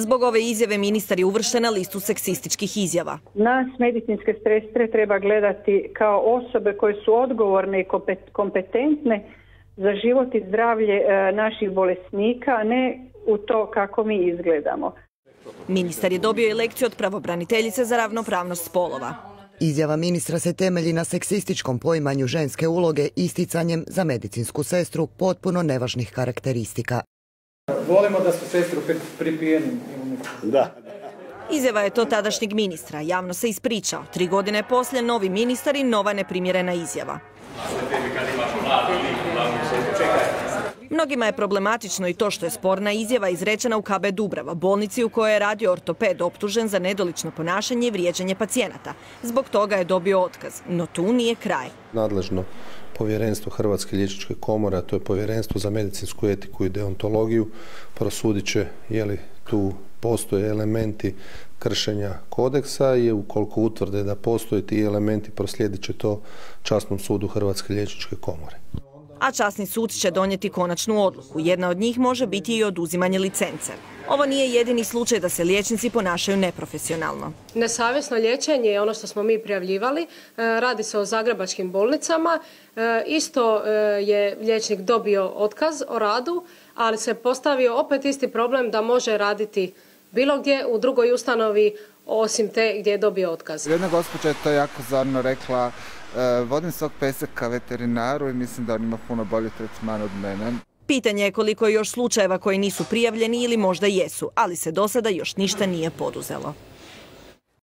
Zbog ove izjave ministar je uvršten na listu seksističkih izjava. Nas, medicinske sestre, treba gledati kao osobe koje su odgovorne i kompetentne za život i zdravlje naših bolesnika, a ne u to kako mi izgledamo. Ministar je dobio i lekciju od pravobraniteljice za ravnopravnost spolova. Izjava ministra se temelji na seksističkom poimanju ženske uloge isticanjem za medicinsku sestru potpuno nevažnih karakteristika. Volimo da su sestru pripijeni. Da. Izjava je to tadašnjeg ministra. Javno se ispričao. 3 godine poslije novi ministar i nova neprimjerena izjava. Mnogima je problematično i to što je sporna izjava izrečena u KB Dubrava, bolnici u kojoj je radio ortoped optužen za nedolično ponašanje i vrijeđanje pacijenata. Zbog toga je dobio otkaz, no tu nije kraj. Nadležno povjerenstvo Hrvatske liječničke komore, a to je povjerenstvo za medicinsku etiku i deontologiju, prosudit će je li tu postoje elementi kršenja kodeksa i ukoliko utvrde da postoje ti elementi, proslijedit će to časnom sudu Hrvatske liječničke komore. A časni sud će donijeti konačnu odluku. Jedna od njih može biti i oduzimanje licence. Ovo nije jedini slučaj da se liječnici ponašaju neprofesionalno. Nesavjesno liječenje je ono što smo mi prijavljivali. Radi se o zagrebačkim bolnicama. Isto je liječnik dobio otkaz o radu, ali se postavio opet isti problem da može raditi bilo gdje u drugoj ustanovi osim te gdje je dobio otkaz. Jedna gospođa je to jako zorno rekla. Vodim svog peseka veterinaru i mislim da on ima puno bolji tretman od mene. Pitanje je koliko je još slučajeva koji nisu prijavljeni ili možda jesu, ali se do sada još ništa nije poduzelo.